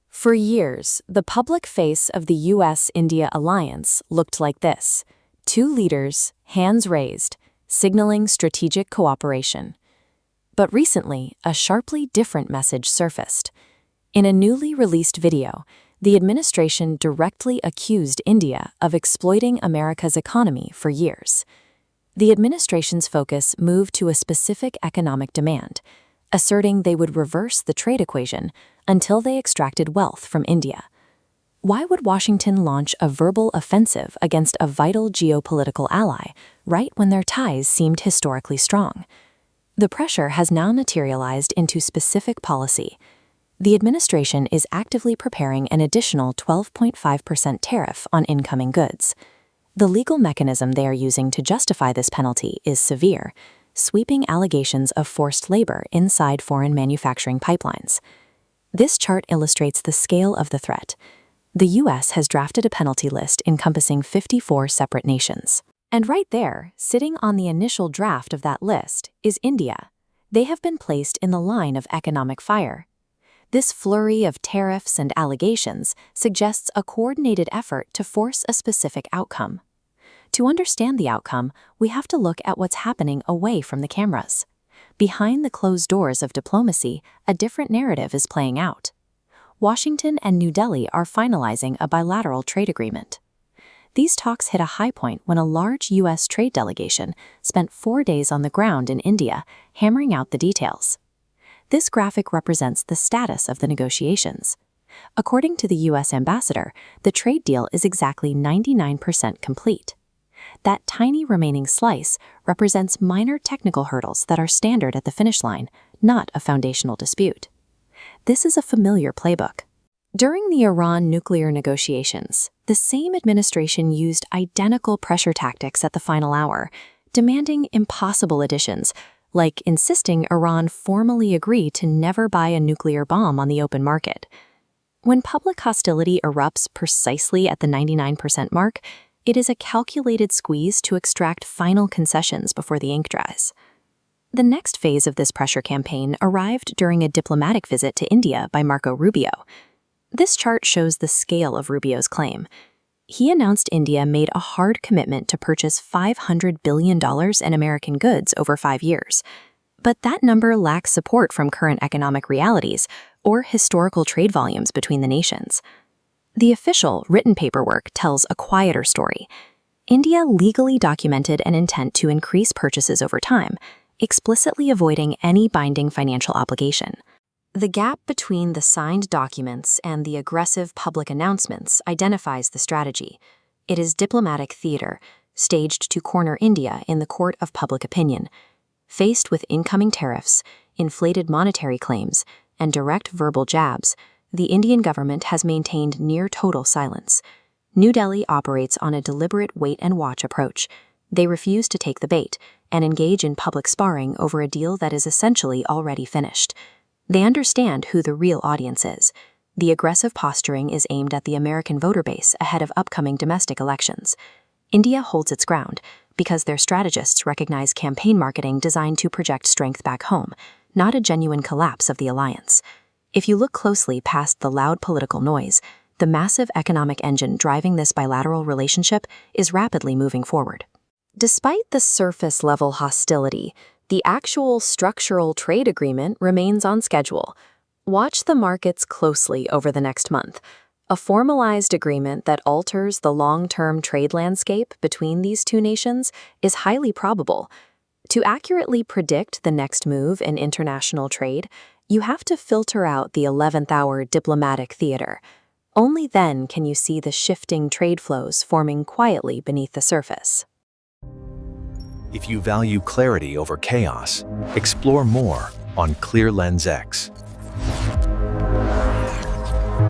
For years, the public face of the US-India alliance looked like this: two leaders, hands raised, signaling strategic cooperation. But recently, a sharply different message surfaced. In a newly released video, the administration directly accused India of exploiting America's economy for years. The administration's focus moved to a specific economic demand, asserting they would reverse the trade equation until they extracted wealth from India. Why would Washington launch a verbal offensive against a vital geopolitical ally right when their ties seemed historically strong? The pressure has now materialized into specific policy. The administration is actively preparing an additional 12.5% tariff on incoming goods. The legal mechanism they are using to justify this penalty is severe, sweeping allegations of forced labor inside foreign manufacturing pipelines. This chart illustrates the scale of the threat. The U.S. has drafted a penalty list encompassing 54 separate nations. And right there, sitting on the initial draft of that list, is India. They have been placed in the line of economic fire. This flurry of tariffs and allegations suggests a coordinated effort to force a specific outcome. To understand the outcome, we have to look at what's happening away from the cameras. Behind the closed doors of diplomacy, a different narrative is playing out. Washington and New Delhi are finalizing a bilateral trade agreement. These talks hit a high point when a large U.S. trade delegation spent 4 days on the ground in India, hammering out the details. This graphic represents the status of the negotiations. According to the U.S. ambassador, the trade deal is exactly 99% complete. That tiny remaining slice represents minor technical hurdles that are standard at the finish line, not a foundational dispute. This is a familiar playbook. During the Iran nuclear negotiations, the same administration used identical pressure tactics at the final hour, demanding impossible additions, like insisting Iran formally agree to never buy a nuclear bomb on the open market. When public hostility erupts precisely at the 99% mark, it is a calculated squeeze to extract final concessions before the ink dries. The next phase of this pressure campaign arrived during a diplomatic visit to India by Marco Rubio. This chart shows the scale of Rubio's claim. He announced India made a hard commitment to purchase $500 billion in American goods over 5 years. But that number lacks support from current economic realities or historical trade volumes between the nations. The official, written paperwork tells a quieter story. India legally documented an intent to increase purchases over time, explicitly avoiding any binding financial obligation. The gap between the signed documents and the aggressive public announcements identifies the strategy. It is diplomatic theater, staged to corner India in the court of public opinion. Faced with incoming tariffs, inflated monetary claims, and direct verbal jabs, the Indian government has maintained near total silence. New Delhi operates on a deliberate wait-and-watch approach. They refuse to take the bait and engage in public sparring over a deal that is essentially already finished. They understand who the real audience is. The aggressive posturing is aimed at the American voter base ahead of upcoming domestic elections. India holds its ground because their strategists recognize campaign marketing designed to project strength back home, not a genuine collapse of the alliance. If you look closely past the loud political noise, the massive economic engine driving this bilateral relationship is rapidly moving forward. Despite the surface-level hostility, the actual structural trade agreement remains on schedule. Watch the markets closely over the next month. A formalized agreement that alters the long-term trade landscape between these two nations is highly probable. To accurately predict the next move in international trade, you have to filter out the 11th-hour diplomatic theater. Only then can you see the shifting trade flows forming quietly beneath the surface. If you value clarity over chaos, explore more on Clear Lens X.